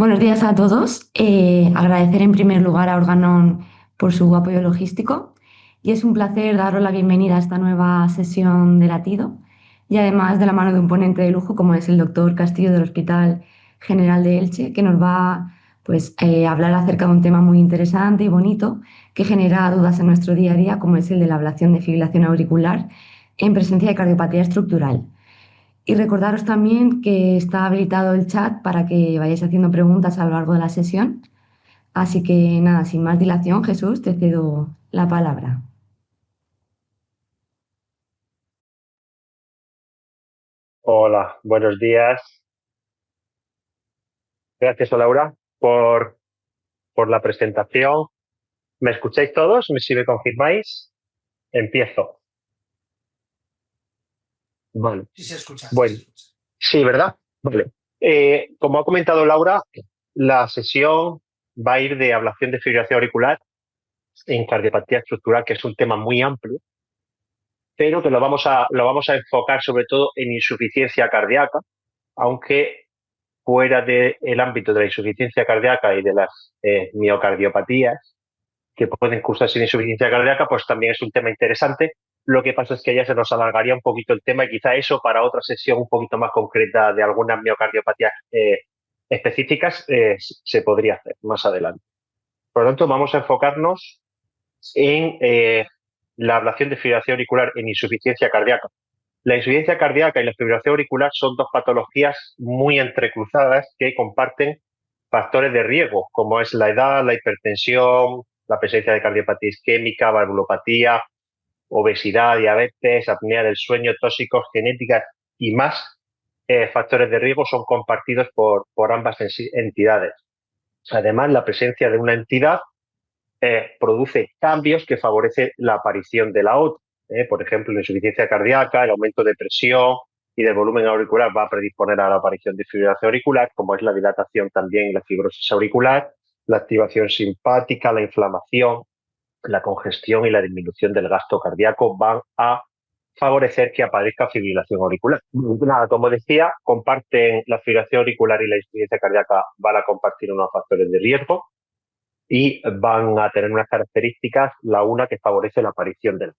Buenos días a todos. Agradecer en primer lugar a Organon por su apoyo logístico y es un placer daros la bienvenida a esta nueva sesión de latido y además de la mano de un ponente de lujo como es el doctor Castillo del Hospital General de Elche, que nos va a hablar acerca de un tema muy interesante y bonito que genera dudas en nuestro día a día, como es el de la ablación de fibrilación auricular en presencia de cardiopatía estructural. Y recordaros también que está habilitado el chat para que vayáis haciendo preguntas a lo largo de la sesión. Así que nada, sin más dilación, Jesús, te cedo la palabra. Hola, buenos días. Gracias, Laura, por la presentación. ¿Me escucháis todos? Si me confirmáis, empiezo. Vale. Sí se escucha, sí se Bueno, escucha. sí, ¿verdad? Vale. Como ha comentado Laura, la sesión va a ir de ablación de fibrilación auricular en cardiopatía estructural, que es un tema muy amplio, pero que lo vamos a enfocar sobre todo en insuficiencia cardíaca, aunque fuera del ámbito de la insuficiencia cardíaca y de las miocardiopatías, que pueden cursar sin insuficiencia cardíaca, pues también es un tema interesante. Lo que pasa es que ya se nos alargaría un poquito el tema y quizá eso para otra sesión un poquito más concreta de algunas miocardiopatías específicas se podría hacer más adelante. Por lo tanto, vamos a enfocarnos en la ablación de fibrilación auricular en insuficiencia cardíaca. La insuficiencia cardíaca y la fibrilación auricular son dos patologías muy entrecruzadas que comparten factores de riesgo, como es la edad, la hipertensión, la presencia de cardiopatía isquémica, valvulopatía, obesidad, diabetes, apnea del sueño, tóxicos, genéticas y más factores de riesgo son compartidos por ambas entidades. Además, la presencia de una entidad produce cambios que favorecen la aparición de la otra. Por ejemplo, la insuficiencia cardíaca, el aumento de presión y del volumen auricular va a predisponer a la aparición de fibrilación auricular, como es la dilatación también y la fibrosis auricular, la activación simpática, la inflamación, la congestión y la disminución del gasto cardíaco van a favorecer que aparezca fibrilación auricular. Nada, como decía, comparten la fibrilación auricular y la insuficiencia cardíaca, van a compartir unos factores de riesgo y van a tener unas características, la una que favorece la aparición del,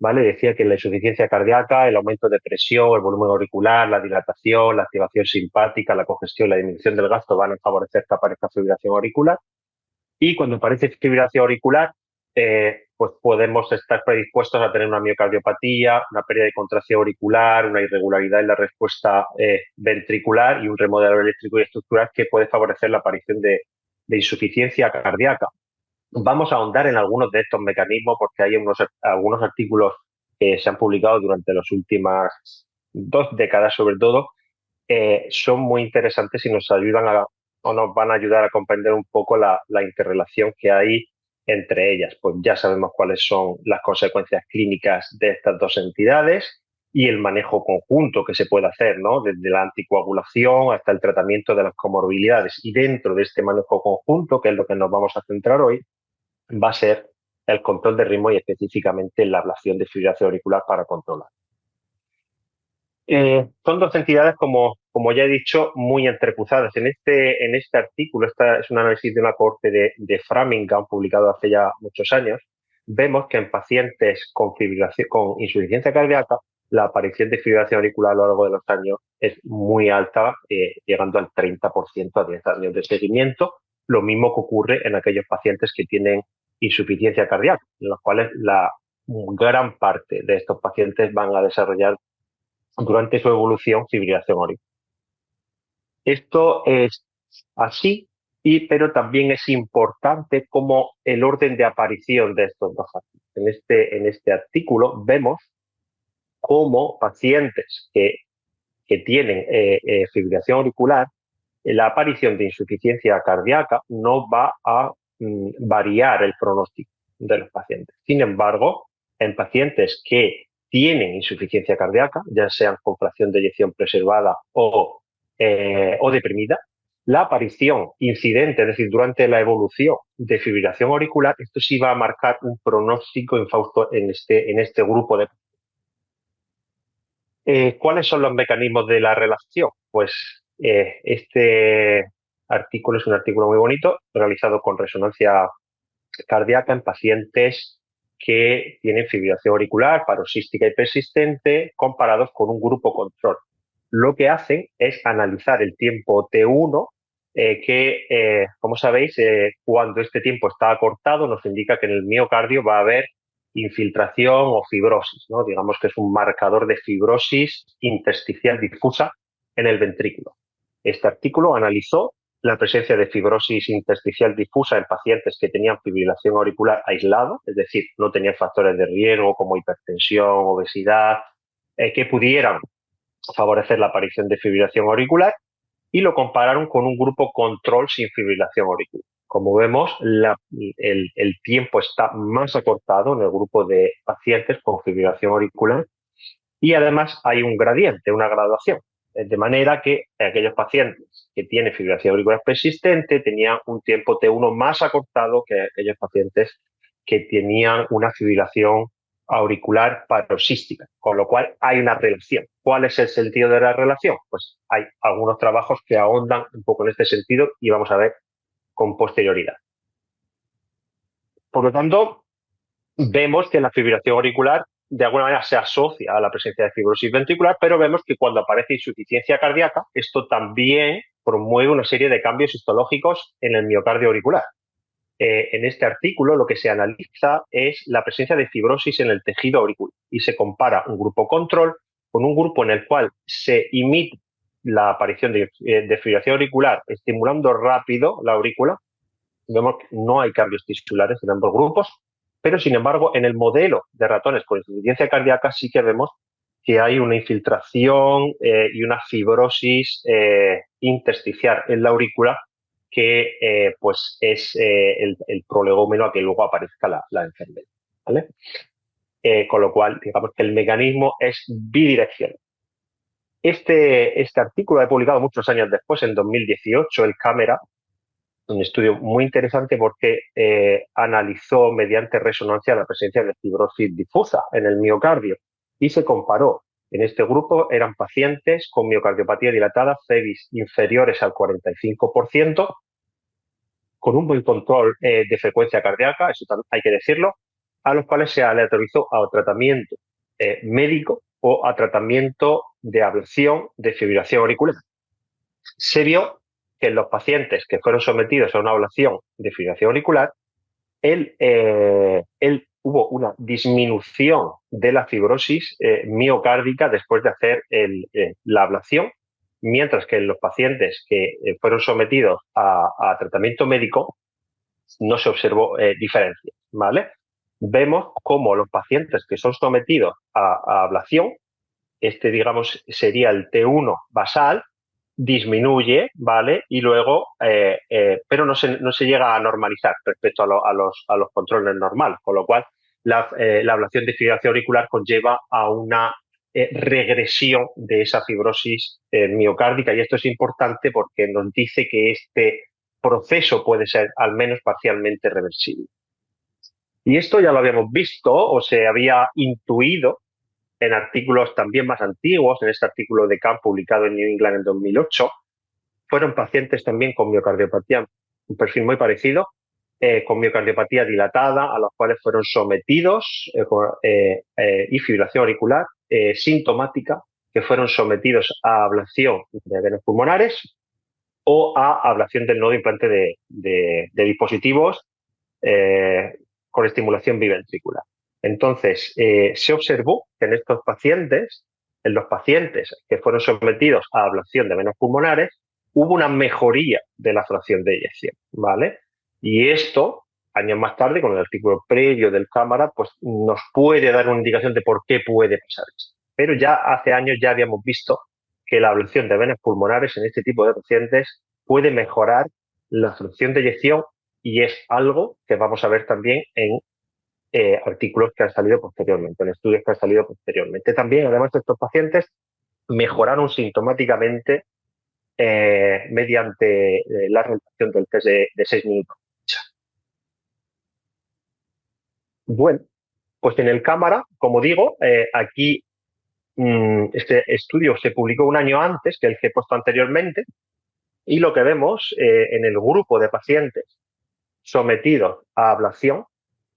¿vale? Decía que la insuficiencia cardíaca, el aumento de presión, el volumen auricular, la dilatación, la activación simpática, la congestión, la disminución del gasto van a favorecer que aparezca fibrilación auricular. Y cuando aparece fibrilación auricular, pues podemos estar predispuestos a tener una miocardiopatía, una pérdida de contracción auricular, una irregularidad en la respuesta ventricular y un remodelado eléctrico y estructural que puede favorecer la aparición de insuficiencia cardíaca. Vamos a ahondar en algunos de estos mecanismos porque hay algunos artículos que se han publicado durante las últimas 2 décadas, sobre todo, son muy interesantes y nos ayudan o nos van a ayudar a comprender un poco la interrelación que hay entre ellas. Pues ya sabemos cuáles son las consecuencias clínicas de estas dos entidades y el manejo conjunto que se puede hacer, ¿no? Desde la anticoagulación hasta el tratamiento de las comorbilidades. Y dentro de este manejo conjunto, que es lo que nos vamos a centrar hoy, va a ser el control de ritmo y específicamente la ablación de fibrilación auricular para controlar. Son dos entidades, como ya he dicho, muy entrecruzadas. En este artículo, esta es un análisis de una cohorte de Framingham publicado hace ya muchos años, vemos que en pacientes con insuficiencia cardíaca, la aparición de fibrilación auricular a lo largo de los años es muy alta, llegando al 30% a 10 años de seguimiento. Lo mismo que ocurre en aquellos pacientes que tienen insuficiencia cardíaca, en los cuales la gran parte de estos pacientes van a desarrollar durante su evolución fibrilación auricular. Esto es así, pero también es importante como el orden de aparición de estos dos factores. En este artículo vemos cómo pacientes que tienen fibrilación auricular, la aparición de insuficiencia cardíaca no va a variar el pronóstico de los pacientes. Sin embargo, en pacientes que tienen insuficiencia cardíaca, ya sean con fracción de eyección preservada o deprimida, la aparición incidente, es decir, durante la evolución de fibrilación auricular, esto sí va a marcar un pronóstico infausto en este grupo de. ¿Cuáles son los mecanismos de la relación? Pues este artículo es un artículo muy bonito, realizado con resonancia cardíaca en pacientes que tienen fibrilación auricular paroxística y persistente comparados con un grupo control. Lo que hacen es analizar el tiempo T1, como sabéis, cuando este tiempo está acortado nos indica que en el miocardio va a haber infiltración o fibrosis, ¿no? Digamos que es un marcador de fibrosis intersticial difusa en el ventrículo. Este artículo analizó la presencia de fibrosis intersticial difusa en pacientes que tenían fibrilación auricular aislado, es decir, no tenían factores de riesgo como hipertensión, obesidad, que pudieran favorecer la aparición de fibrilación auricular, y lo compararon con un grupo control sin fibrilación auricular. Como vemos, el tiempo está más acortado en el grupo de pacientes con fibrilación auricular y además hay un gradiente, una graduación. De manera que aquellos pacientes que tienen fibrilación auricular persistente tenían un tiempo T1 más acortado que aquellos pacientes que tenían una fibrilación auricular paroxística, con lo cual hay una relación. ¿Cuál es el sentido de la relación? Pues hay algunos trabajos que ahondan un poco en este sentido y vamos a ver con posterioridad. Por lo tanto, vemos que la fibrilación auricular de alguna manera se asocia a la presencia de fibrosis ventricular, pero vemos que cuando aparece insuficiencia cardíaca, esto también promueve una serie de cambios histológicos en el miocardio auricular. En este artículo lo que se analiza es la presencia de fibrosis en el tejido auricular y se compara un grupo control con un grupo en el cual se imita la aparición de fibrilación auricular estimulando rápido la aurícula. Vemos que no hay cambios tisulares en ambos grupos, pero sin embargo en el modelo de ratones con insuficiencia cardíaca sí que vemos que hay una infiltración y una fibrosis intersticial en la aurícula que pues es el prolegómeno a que luego aparezca la enfermedad, ¿vale? Con lo cual, digamos que el mecanismo es bidireccional. Este artículo he publicado muchos años después, en 2018, el Cámara, un estudio muy interesante porque analizó mediante resonancia la presencia de fibrosis difusa en el miocardio y se comparó. En este grupo eran pacientes con miocardiopatía dilatada, CEBIS inferiores al 45%, con un buen control de frecuencia cardíaca, eso hay que decirlo, a los cuales se aleatorizó a tratamiento médico o a tratamiento de ablación de fibrilación auricular. Se vio que en los pacientes que fueron sometidos a una ablación de fibrilación auricular, hubo una disminución de la fibrosis miocárdica después de hacer la ablación, mientras que en los pacientes que fueron sometidos a tratamiento médico no se observó diferencia, ¿vale? Vemos cómo los pacientes que son sometidos a ablación, digamos, sería el T1 basal, disminuye, ¿vale? Y luego, pero no se llega a normalizar respecto a los controles normales, con lo cual la ablación de fibrilación auricular conlleva a una regresión de esa fibrosis miocárdica, y esto es importante porque nos dice que este proceso puede ser al menos parcialmente reversible. Y esto ya lo habíamos visto o se había intuido en artículos también más antiguos, en este artículo de Kahn publicado en New England en 2008, fueron pacientes también con miocardiopatía, un perfil muy parecido, con miocardiopatía dilatada, a los cuales fueron sometidos y fibrilación auricular sintomática, que fueron sometidos a ablación de venas pulmonares o a ablación del nodo implante de dispositivos con estimulación biventricular. Entonces, se observó que en estos pacientes, en los pacientes que fueron sometidos a ablación de venas pulmonares, hubo una mejoría de la fracción de eyección, ¿vale? Y esto, años más tarde, con el artículo previo del Cámara, pues nos puede dar una indicación de por qué puede pasar esto. Pero ya hace años ya habíamos visto que la ablación de venas pulmonares en este tipo de pacientes puede mejorar la fracción de eyección, y es algo que vamos a ver también en artículos que han salido posteriormente, en estudios que han salido posteriormente. También, además, estos pacientes mejoraron sintomáticamente mediante la realización del test de 6 minutos. Bueno, pues en el Cámara, como digo, aquí este estudio se publicó un año antes que el que he puesto anteriormente, Y lo que vemos en el grupo de pacientes sometidos a ablación,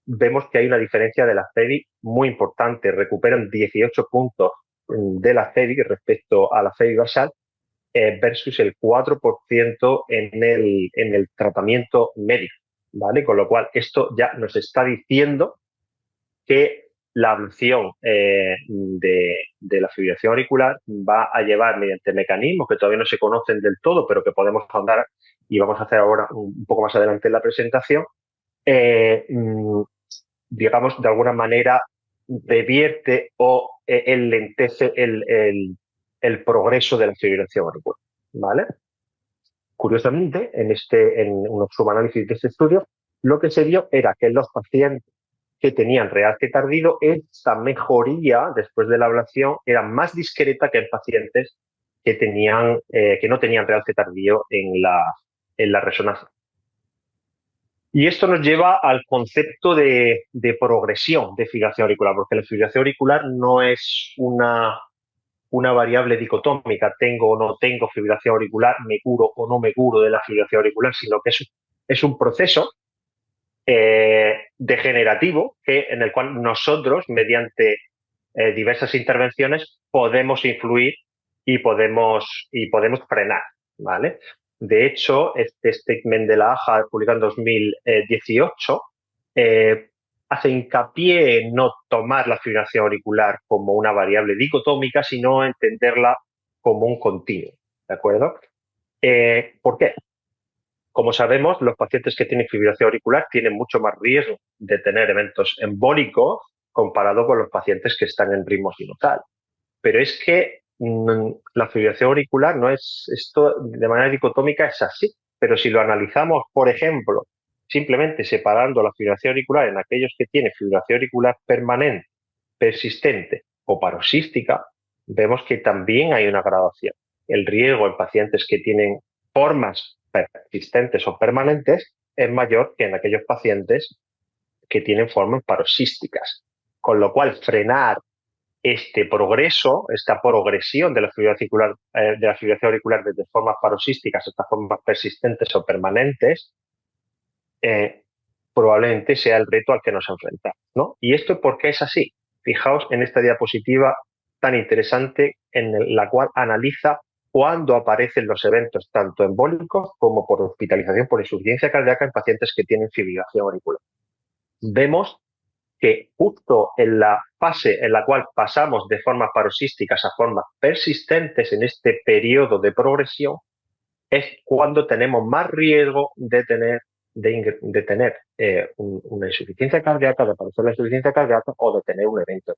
vemos que hay una diferencia de la CEDI muy importante. Recuperan 18 puntos de la CEDI respecto a la CEDI basal versus el 4% en el tratamiento médico, ¿vale? Con lo cual, esto ya nos está diciendo que la ablación de la fibrilación auricular va a llevar mediante mecanismos que todavía no se conocen del todo, pero que podemos ahondar y vamos a hacer ahora un poco más adelante en la presentación, digamos, de alguna manera revierte o enlentece el progreso de la fibrilación auricular, ¿vale? Curiosamente, en un subanálisis de este estudio, lo que se vio era que los pacientes que tenían realce tardío, esta mejoría después de la ablación era más discreta que en pacientes que no tenían realce tardío en la resonancia. Y esto nos lleva al concepto de progresión de fibrilación auricular, porque la fibrilación auricular no es una variable dicotómica, tengo o no tengo fibrilación auricular, me curo o no me curo de la fibrilación auricular, sino que es un proceso degenerativo en el cual nosotros, mediante diversas intervenciones, podemos influir y podemos frenar, ¿vale? De hecho, este statement de la AJA, publicado en 2018, hace hincapié en no tomar la fibrilación auricular como una variable dicotómica, sino entenderla como un continuo, ¿de acuerdo? ¿Por qué? Como sabemos, los pacientes que tienen fibrilación auricular tienen mucho más riesgo de tener eventos embólicos comparado con los pacientes que están en ritmo sinusal. Pero es que la fibrilación auricular no es esto de manera dicotómica, es así. Pero si lo analizamos, por ejemplo, simplemente separando la fibrilación auricular en aquellos que tienen fibrilación auricular permanente, persistente o paroxística, vemos que también hay una gradación. El riesgo en pacientes que tienen formas persistentes o permanentes es mayor que en aquellos pacientes que tienen formas paroxísticas. Con lo cual, frenar este progreso, esta progresión de la fibrilación auricular desde formas paroxísticas hasta formas persistentes o permanentes, probablemente sea el reto al que nos enfrentamos, ¿no? ¿Y esto por qué es así? Fijaos en esta diapositiva tan interesante en la cual analiza cuándo aparecen los eventos tanto embólicos como por hospitalización por insuficiencia cardíaca en pacientes que tienen fibrilación auricular. Vemos que justo en la fase en la cual pasamos de formas paroxísticas a formas persistentes en este periodo de progresión es cuando tenemos más riesgo de tener una insuficiencia cardíaca, de padecer la insuficiencia cardíaca o de tener un evento.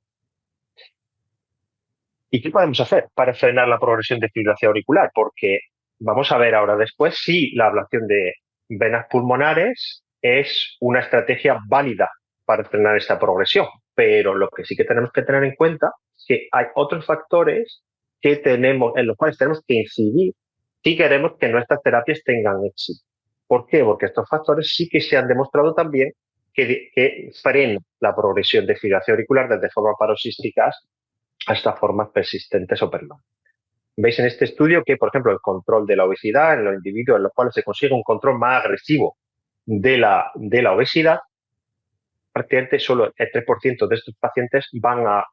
¿Y qué podemos hacer para frenar la progresión de fibrilación auricular? Porque vamos a ver ahora después si la ablación de venas pulmonares es una estrategia válida para frenar esta progresión. Pero lo que sí que tenemos que tener en cuenta es que hay otros factores en los cuales tenemos que incidir si queremos que nuestras terapias tengan éxito. ¿Por qué? Porque estos factores sí que se han demostrado también que frenan la progresión de fibrilación auricular desde formas paroxísticas hasta formas persistentes o permanentes. Veis en este estudio que, por ejemplo, el control de la obesidad en los individuos en los cuales se consigue un control más agresivo de la obesidad, prácticamente solo el 3% de estos pacientes van a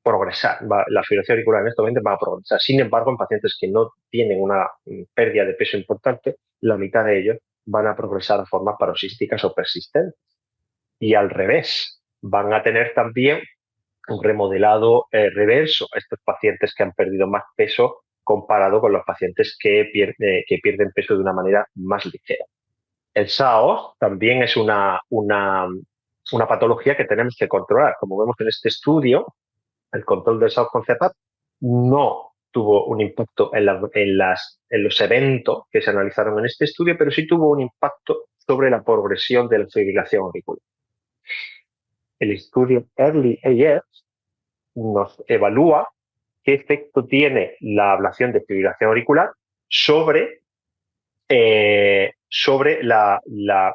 progresar. La fibrilación auricular en estos momentos va a progresar. Sin embargo, en pacientes que no tienen una pérdida de peso importante, la mitad de ellos van a progresar a formas paroxísticas o persistentes. Y al revés, van a tener también un remodelado reverso a estos pacientes que han perdido más peso comparado con los pacientes que pierden peso de una manera más ligera. El SAO también es una patología que tenemos que controlar. Como vemos en este estudio, el control del SAO con CPAP no tuvo un impacto en los eventos que se analizaron en este estudio, pero sí tuvo un impacto sobre la progresión de la fibrilación auricular. El estudio Early AF nos evalúa qué efecto tiene la ablación de fibrilación auricular sobre la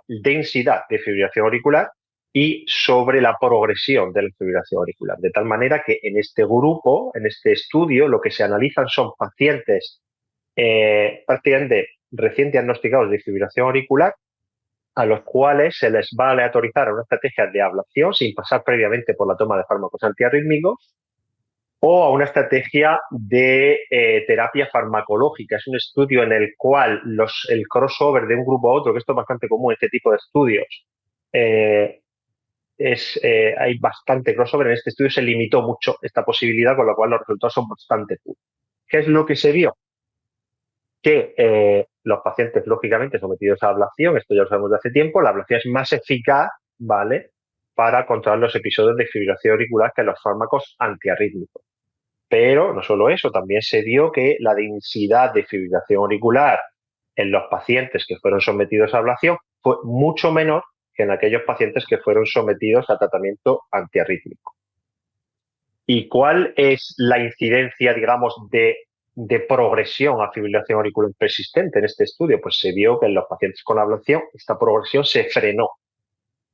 densidad de fibrilación auricular y sobre la progresión de la fibrilación auricular. De tal manera que en este grupo, en este estudio, lo que se analizan son pacientes prácticamente recién diagnosticados de fibrilación auricular, a los cuales se les va a aleatorizar a una estrategia de ablación sin pasar previamente por la toma de fármacos antiarrítmicos o a una estrategia de terapia farmacológica. Es un estudio en el cual el crossover de un grupo a otro, que esto es bastante común en este tipo de estudios, hay bastante crossover. En este estudio se limitó mucho esta posibilidad, con lo cual los resultados son bastante puros. ¿Qué es lo que se vio? Que los pacientes, lógicamente, sometidos a ablación, esto ya lo sabemos de hace tiempo, la ablación es más eficaz, ¿vale?, para controlar los episodios de fibrilación auricular que los fármacos antiarrítmicos. Pero no solo eso, también se vio que la densidad de fibrilación auricular en los pacientes que fueron sometidos a ablación fue mucho menor que en aquellos pacientes que fueron sometidos a tratamiento antiarrítmico. ¿Y cuál es la incidencia, digamos, de progresión a fibrilación auricular persistente en este estudio? Pues se vio que en los pacientes con ablación esta progresión se frenó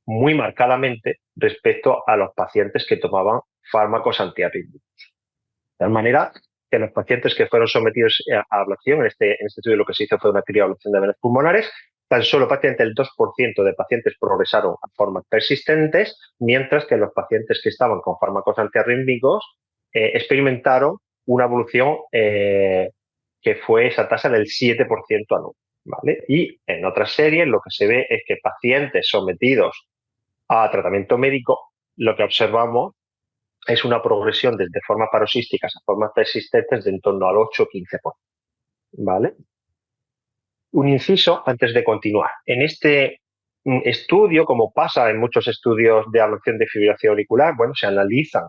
muy marcadamente respecto a los pacientes que tomaban fármacos antiarrítmicos. De tal manera que los pacientes que fueron sometidos a ablación, en este estudio lo que se hizo fue una crioablación de venas pulmonares, tan solo prácticamente el 2% de pacientes progresaron a formas persistentes, mientras que los pacientes que estaban con fármacos antiarrítmicos experimentaron una evolución que fue esa tasa del 7% anual, ¿vale? Y en otras series lo que se ve es que pacientes sometidos a tratamiento médico, lo que observamos es una progresión desde formas paroxísticas a formas persistentes de en torno al 8-15%, ¿vale? Un inciso antes de continuar. En este estudio, como pasa en muchos estudios de ablación de fibrilación auricular, bueno, se analizan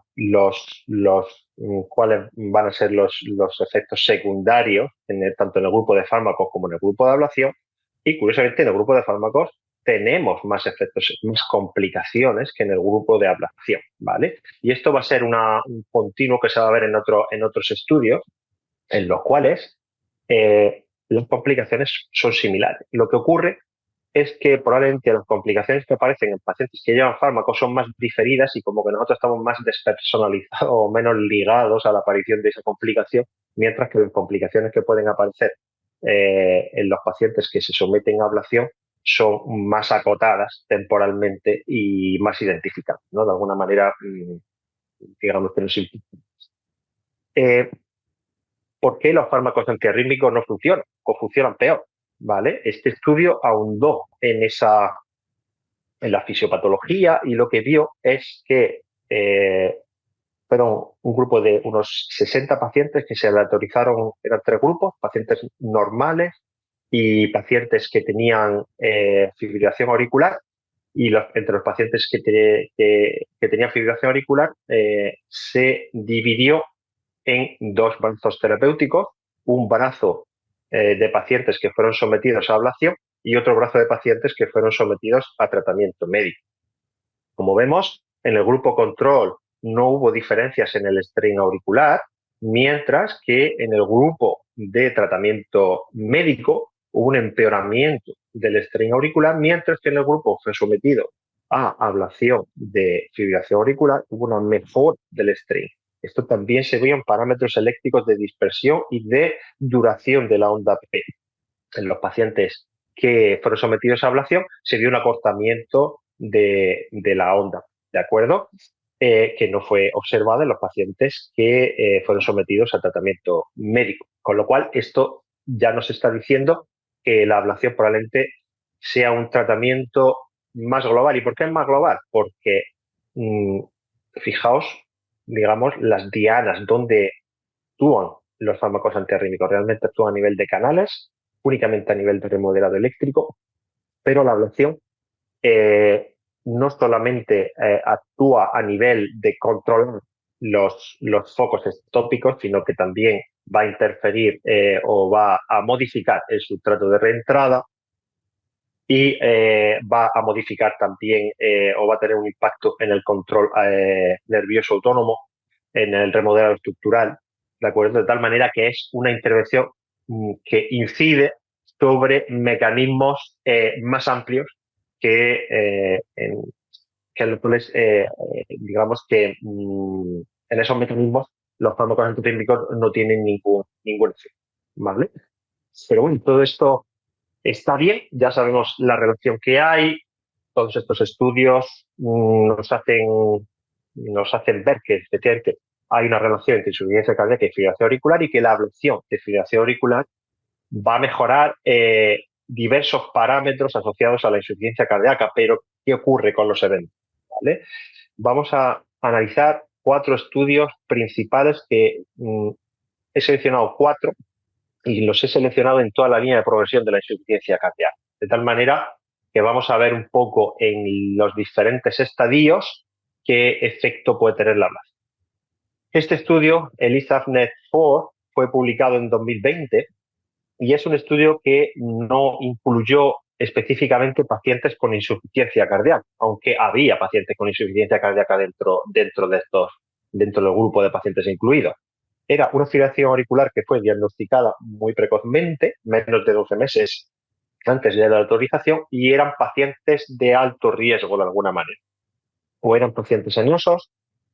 cuáles van a ser los efectos secundarios, tanto en el grupo de fármacos como en el grupo de ablación, y curiosamente en el grupo de fármacos tenemos más efectos, más complicaciones que en el grupo de ablación, ¿vale? Y esto va a ser un continuo que se va a ver en otros estudios, en los cuales las complicaciones son similares. Lo que ocurre es que probablemente las complicaciones que aparecen en pacientes que llevan fármacos son más diferidas y como que nosotros estamos más despersonalizados o menos ligados a la aparición de esa complicación, mientras que las complicaciones que pueden aparecer en los pacientes que se someten a ablación son más acotadas temporalmente y más identificadas, ¿no? De alguna manera, digamos que no es ¿por qué los fármacos antiarrítmicos no funcionan o funcionan peor? ¿Vale? Este estudio ahondó en la fisiopatología y lo que vio es que fueron un grupo de unos 60 pacientes que se aleatorizaron, eran 3 grupos, pacientes normales y pacientes que tenían fibrilación auricular, y entre los pacientes que tenían fibrilación auricular se dividió en 2 brazos terapéuticos, un brazo de pacientes que fueron sometidos a ablación y otro brazo de pacientes que fueron sometidos a tratamiento médico. Como vemos, en el grupo control no hubo diferencias en el strain auricular, mientras que en el grupo de tratamiento médico hubo un empeoramiento del strain auricular, mientras que en el grupo fue sometido a ablación de fibrilación auricular hubo una mejora del strain. Esto también se vio en parámetros eléctricos de dispersión y de duración de la onda P. En los pacientes que fueron sometidos a ablación se vio un acortamiento de la onda, ¿de acuerdo? Que no fue observada en los pacientes que fueron sometidos a tratamiento médico. Con lo cual, esto ya nos está diciendo que la ablación probablemente sea un tratamiento más global. ¿Y por qué es más global? Porque, fijaos, digamos, las dianas donde actúan los fármacos antiarrítmicos realmente actúan a nivel de canales, únicamente a nivel de remodelado eléctrico, pero la ablación no solamente actúa a nivel de controlar los focos ectópicos, sino que también va a interferir o va a modificar el sustrato de reentrada y va a modificar también o va a tener un impacto en el control nervioso autónomo, en el remodelado estructural, ¿de acuerdo? De tal manera que es una intervención que incide sobre mecanismos más amplios que los cuales, digamos que en esos mecanismos los fármacos antiarrítmicos no tienen ningún efecto, ¿vale? Pero bueno, todo esto Está bien, ya sabemos la relación que hay, todos estos estudios nos hacen ver que efectivamente hay una relación entre insuficiencia cardíaca y fibrilación auricular y que la ablación de fibrilación auricular va a mejorar diversos parámetros asociados a la insuficiencia cardíaca. Pero, ¿qué ocurre con los eventos? ¿Vale? Vamos a analizar 4 estudios principales que he seleccionado 4 y los he seleccionado en toda la línea de progresión de la insuficiencia cardíaca. De tal manera que vamos a ver un poco en los diferentes estadios qué efecto puede tener la ablación. Este estudio, el ISAFNET-4, fue publicado en 2020 y es un estudio que no incluyó específicamente pacientes con insuficiencia cardíaca, aunque había pacientes con insuficiencia cardíaca dentro del grupo de pacientes incluidos. Era una fibrilación auricular que fue diagnosticada muy precozmente, menos de 12 meses antes de la autorización, y eran pacientes de alto riesgo de alguna manera. O eran pacientes añosos,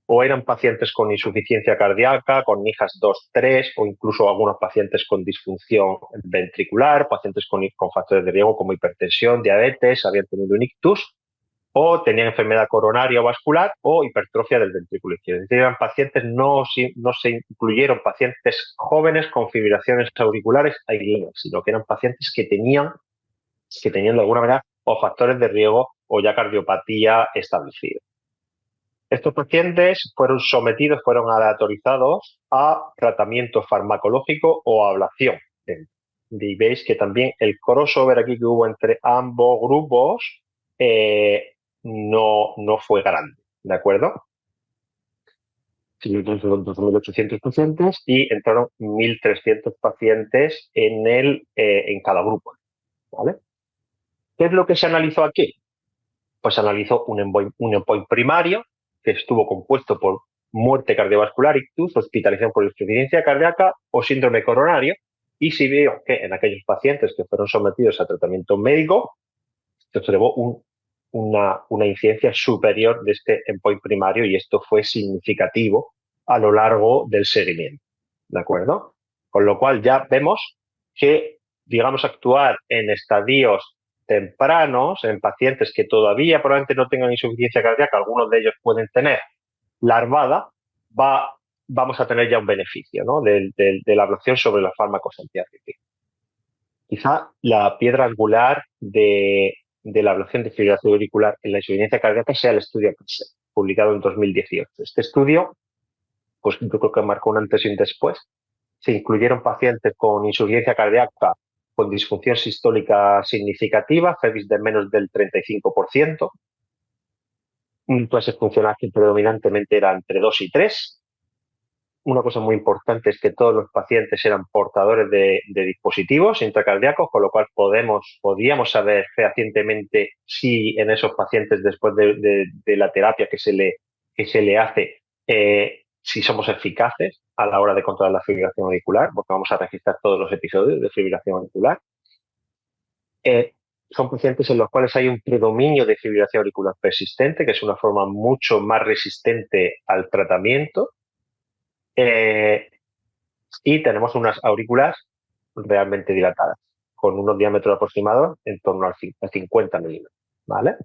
o eran pacientes con insuficiencia cardíaca, con NIHAS 2, 3, o incluso algunos pacientes con disfunción ventricular, pacientes con factores de riesgo como hipertensión, diabetes, habían tenido un ictus, o tenían enfermedad coronaria o vascular o hipertrofia del ventrículo izquierdo. Es decir, eran pacientes, no se incluyeron pacientes jóvenes con fibrilaciones auriculares aisladas, sino que eran pacientes que tenían de alguna manera o factores de riesgo o ya cardiopatía establecida. Estos pacientes fueron aleatorizados a tratamiento farmacológico o ablación. Y veis que también el crossover aquí que hubo entre ambos grupos no fue grande, ¿de acuerdo? Fueron 2.800 pacientes y entraron 1.300 pacientes en cada grupo, ¿vale? ¿Qué es lo que se analizó aquí? Pues se analizó un endpoint primario que estuvo compuesto por muerte cardiovascular, ictus, hospitalización por insuficiencia cardíaca o síndrome coronario, y se vio que en aquellos pacientes que fueron sometidos a tratamiento médico se observó una incidencia superior de este endpoint primario, y esto fue significativo a lo largo del seguimiento, ¿de acuerdo? Con lo cual ya vemos que, digamos, actuar en estadios tempranos, en pacientes que todavía probablemente no tengan insuficiencia cardíaca, algunos de ellos pueden tener larvada, vamos a tener ya un beneficio, ¿no?, de la ablación sobre los fármacos antiarrítmicos. Quizá la piedra angular de la ablación de fibrilación auricular en la insuficiencia cardíaca sea el estudio PRESENT, publicado en 2018. Este estudio, pues yo creo que marcó un antes y un después. Se incluyeron pacientes con insuficiencia cardíaca con disfunción sistólica significativa, FEBIS de menos del 35%, un clase funcional que predominantemente era entre 2 y 3. Una cosa muy importante es que todos los pacientes eran portadores de dispositivos intracardíacos, con lo cual podíamos saber fehacientemente si en esos pacientes, después de la terapia que se le hace, si somos eficaces a la hora de controlar la fibrilación auricular, porque vamos a registrar todos los episodios de fibrilación auricular. Son pacientes en los cuales hay un predominio de fibrilación auricular persistente, que es una forma mucho más resistente al tratamiento. Y tenemos unas aurículas realmente dilatadas, con unos diámetros aproximados en torno a 50 milímetros, ¿vale?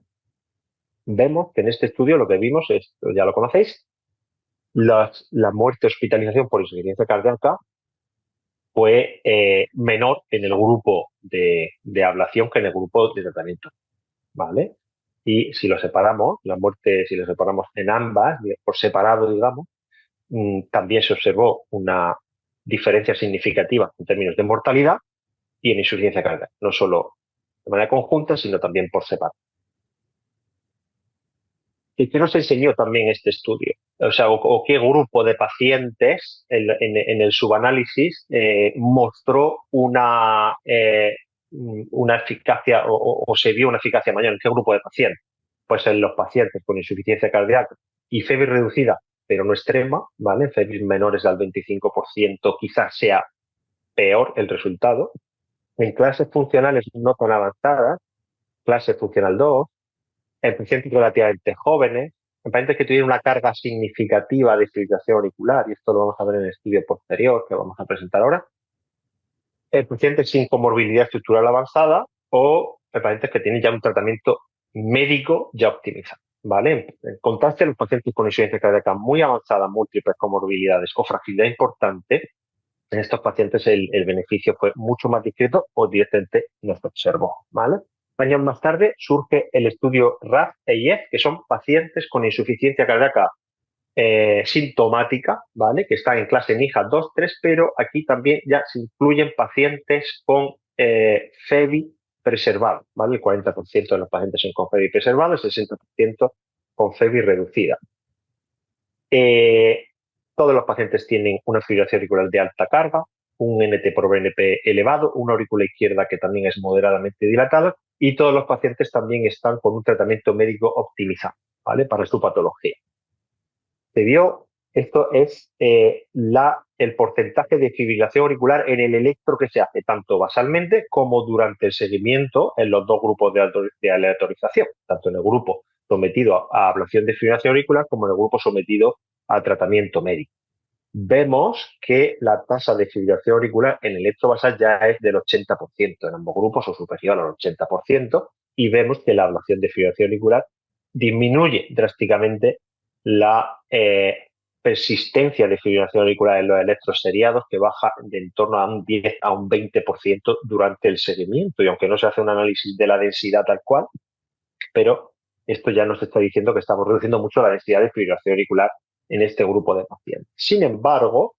Vemos que en este estudio lo que vimos es, ya lo conocéis, la muerte hospitalización por insuficiencia cardíaca fue menor en el grupo de ablación que en el grupo de tratamiento, ¿vale? Y si lo separamos, la muerte, si lo separamos en ambas, por separado, digamos, también se observó una diferencia significativa en términos de mortalidad y en insuficiencia cardíaca, no solo de manera conjunta, sino también por separado. ¿Y qué nos enseñó también este estudio? O sea, o qué grupo de pacientes en el subanálisis mostró una eficacia o se vio una eficacia mayor? ¿En qué grupo de pacientes? Pues en los pacientes con insuficiencia cardíaca y FEBIS reducida, pero no extrema, ¿vale? FEBIS menores al 25%, quizás sea peor el resultado. En clases funcionales no tan avanzadas, clase funcional 2, en pacientes relativamente jóvenes, en pacientes que tuvieron una carga significativa de fibrilación auricular, y esto lo vamos a ver en el estudio posterior que vamos a presentar ahora, en pacientes sin comorbilidad estructural avanzada o pacientes que tienen ya un tratamiento médico ya optimizado, ¿vale? En contraste, los pacientes con insuficiencia cardíaca muy avanzada, múltiples comorbilidades o fragilidad importante, en estos pacientes el beneficio fue mucho más discreto o directamente no se observó, ¿vale? Años más tarde surge el estudio RAF e IF, que son pacientes con insuficiencia cardíaca sintomática, ¿vale? Que están en clase NIJA 2, 3, pero aquí también ya se incluyen pacientes con FEBI preservado, ¿vale? El 40% de los pacientes son con FEBI preservado, el 60% con FEBI reducida. Todos los pacientes tienen una fibrilación auricular de alta carga, un NT por BNP elevado, una aurícula izquierda que también es moderadamente dilatada y todos los pacientes también están con un tratamiento médico optimizado, ¿vale? Para su patología. Se vio, esto es el porcentaje de fibrilación auricular en el electro que se hace, tanto basalmente como durante el seguimiento en los dos grupos de aleatorización, tanto en el grupo sometido a ablación de fibrilación auricular como en el grupo sometido a tratamiento médico. Vemos que la tasa de fibrilación auricular en el electro basal ya es del 80% en ambos grupos o superior al 80%, y vemos que la ablación de fibrilación auricular disminuye drásticamente la persistencia de fibrilación auricular en los electros seriados, que baja de en torno a un 10 a un 20% durante el seguimiento. Y aunque no se hace un análisis de la densidad tal cual, pero esto ya nos está diciendo que estamos reduciendo mucho la densidad de fibrilación auricular en este grupo de pacientes. Sin embargo,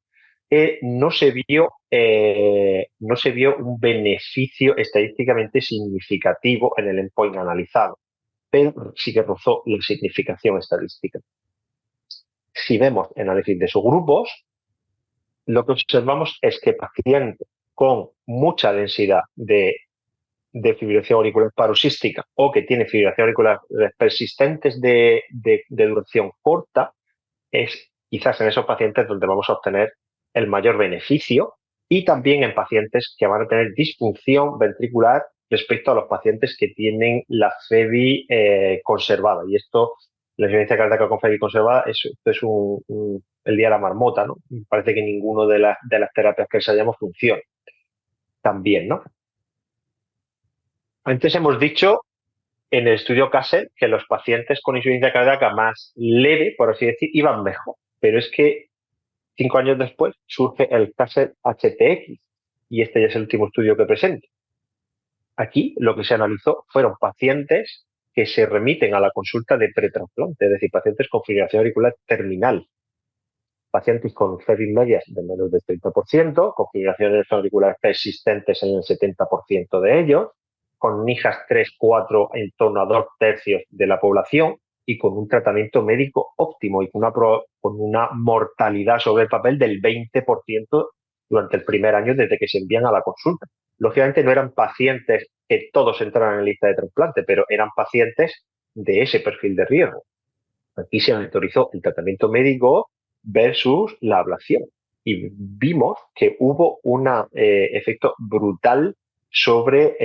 no se vio un beneficio estadísticamente significativo en el endpoint analizado, pero sí que rozó la significación estadística. Si vemos análisis de subgrupos, lo que observamos es que pacientes con mucha densidad de fibrilación auricular paroxística o que tienen fibrilación auricular persistentes de duración corta, es quizás en esos pacientes donde vamos a obtener el mayor beneficio, y también en pacientes que van a tener disfunción ventricular respecto a los pacientes que tienen la FEBI conservada. Y esto, la insuficiencia cardíaca con FEBI conservada, esto es el día de la marmota, ¿no? Parece que ninguno de las terapias que ensayamos funciona también, ¿no? Antes hemos dicho en el estudio Castle que los pacientes con insuficiencia cardíaca más leve, por así decir, iban mejor. Pero es que 5 años después surge el Castle HTX, y este ya es el último estudio que presento. Aquí lo que se analizó fueron pacientes que se remiten a la consulta de pretrasplante, es decir, pacientes con fibrilación auricular terminal, pacientes con FEBI medias de menos del 30%, con fibrilaciones auriculares persistentes en el 70% de ellos, con NIJAS 3, 4 en torno a 2/3 de la población, y con un tratamiento médico óptimo y con una mortalidad sobre el papel del 20% durante el primer año desde que se envían a la consulta. Lógicamente no eran pacientes que todos entraran en lista de trasplante, pero eran pacientes de ese perfil de riesgo. Aquí se autorizó el tratamiento médico versus la ablación, y vimos que hubo un efecto brutal sobre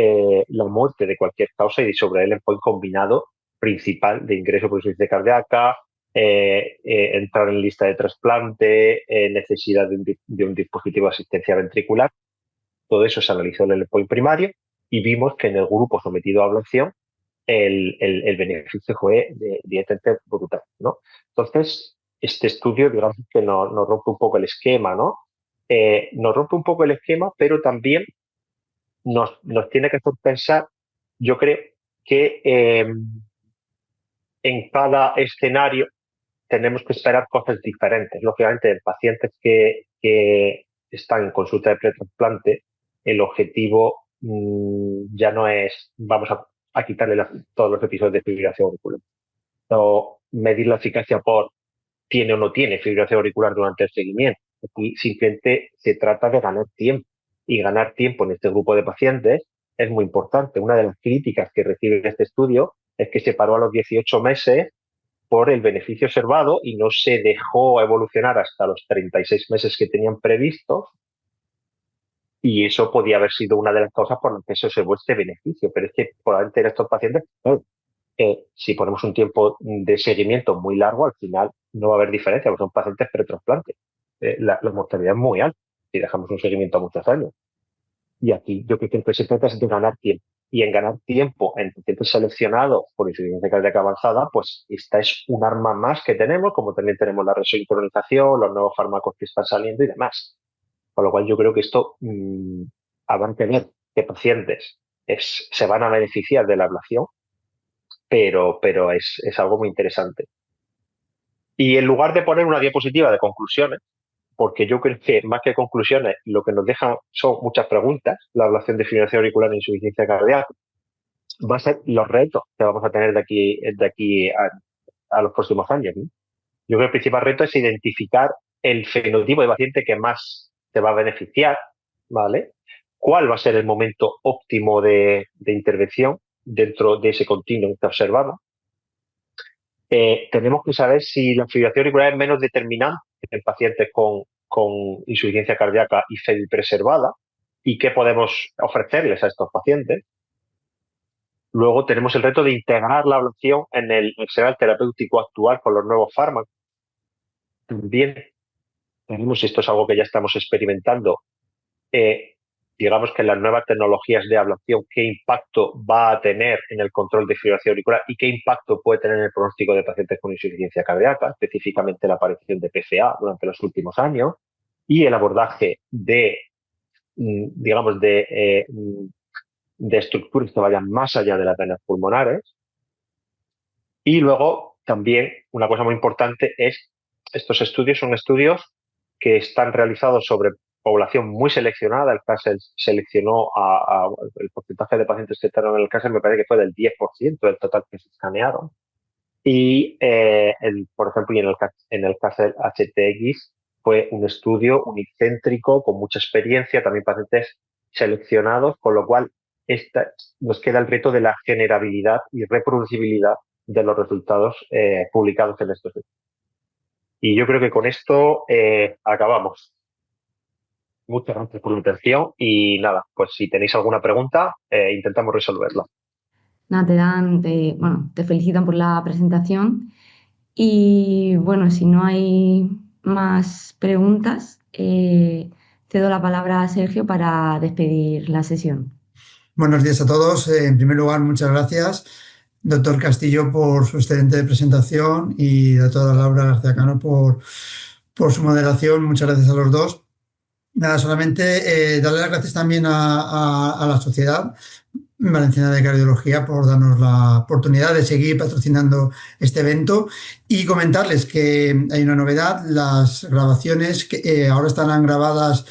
la muerte de cualquier causa y sobre el endpoint combinado principal de ingreso por insuficiencia cardíaca, entrar en lista de trasplante, necesidad de un dispositivo de asistencia ventricular. Todo eso se analizó en el endpoint primario y vimos que en el grupo sometido a ablación el beneficio fue directamente brutal, ¿no? Entonces, este estudio, digamos que nos rompe un poco el esquema, ¿no? Nos rompe un poco el esquema, pero también nos tiene que hacer pensar, yo creo, que en cada escenario tenemos que esperar cosas diferentes. Lógicamente, en pacientes que están en consulta de pretrasplante, el objetivo ya no es vamos a quitarle todos los episodios de fibrilación auricular, o medir la eficacia por tiene o no tiene fibrilación auricular durante el seguimiento. Aquí simplemente se trata de ganar tiempo, y ganar tiempo en este grupo de pacientes es muy importante. Una de las críticas que recibe este estudio es que se paró a los 18 meses por el beneficio observado y no se dejó evolucionar hasta los 36 meses que tenían previstos, y eso podía haber sido una de las causas por las que eso se vuelve beneficio. Pero es que probablemente en estos pacientes, si ponemos un tiempo de seguimiento muy largo, al final no va a haber diferencia, porque son pacientes pretrasplante. La mortalidad es muy alta si dejamos un seguimiento a muchos años. Y aquí yo creo que se trata es de ganar tiempo. y en ganar tiempo en pacientes seleccionados por insuficiencia cardíaca avanzada, pues esta es un arma más que tenemos, como también tenemos la resincronización, los nuevos fármacos que están saliendo y demás. Con lo cual yo creo que esto habrá que ver qué pacientes se van a beneficiar de la ablación, pero es algo muy interesante. Y en lugar de poner una diapositiva de conclusiones, porque yo creo que más que conclusiones, lo que nos deja son muchas preguntas, la ablación de fibrilación auricular e insuficiencia cardíaca, va a ser los retos que vamos a tener de aquí a los próximos años, ¿no? Yo creo que el principal reto es identificar el fenotipo de paciente que más te va a beneficiar, ¿vale? ¿Cuál va a ser el momento óptimo de intervención dentro de ese continuum que observamos? Tenemos que saber si la fibrilación auricular es menos determinante en pacientes con insuficiencia cardíaca y FEBI preservada y qué podemos ofrecerles a estos pacientes. Luego tenemos el reto de integrar la ablación en el arsenal terapéutico actual con los nuevos fármacos. También tenemos, y esto es algo que ya estamos experimentando, digamos que las nuevas tecnologías de ablación, qué impacto va a tener en el control de fibrilación auricular y qué impacto puede tener en el pronóstico de pacientes con insuficiencia cardíaca, específicamente la aparición de PCA durante los últimos años y el abordaje de, digamos, de estructuras que vayan más allá de las venas pulmonares. Y luego también una cosa muy importante es, estos estudios son estudios que están realizados sobre población muy seleccionada. El CASEL seleccionó el porcentaje de pacientes que estaban en el CASEL, me parece que fue del 10% del total que se escanearon. Y, por ejemplo, en el CASEL HTX fue un estudio unicéntrico con mucha experiencia, también pacientes seleccionados, con lo cual nos queda el reto de la generabilidad y reproducibilidad de los resultados publicados en estos estudios. Y yo creo que con esto acabamos. Muchas gracias por la atención y nada, pues si tenéis alguna pregunta, intentamos resolverla. Nada, te felicitan por la presentación y bueno, si no hay más preguntas, cedo la palabra a Sergio para despedir la sesión. Buenos días a todos. En primer lugar, muchas gracias, doctor Castillo, por su excelente presentación y a toda Laura García Cano por su moderación. Muchas gracias a los dos. Nada, solamente darle las gracias también a la Sociedad Valenciana de Cardiología por darnos la oportunidad de seguir patrocinando este evento y comentarles que hay una novedad. Las grabaciones que ahora estarán grabadas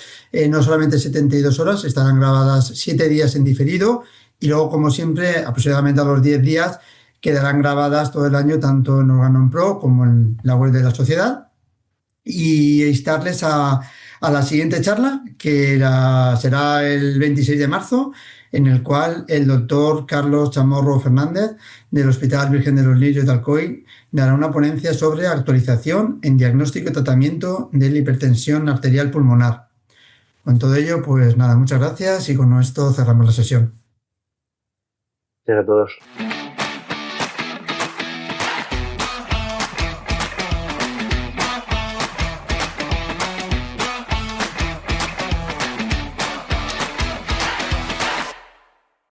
no solamente 72 horas, estarán grabadas 7 días en diferido y luego, como siempre, aproximadamente a los 10 días quedarán grabadas todo el año tanto en Organon Pro como en la web de la Sociedad. Y instarles a la siguiente charla, que será el 26 de marzo, en el cual el doctor Carlos Chamorro Fernández del Hospital Virgen de los Lirios de Alcoy dará una ponencia sobre actualización en diagnóstico y tratamiento de la hipertensión arterial pulmonar. Con todo ello, pues nada, muchas gracias y con esto cerramos la sesión. Gracias a todos.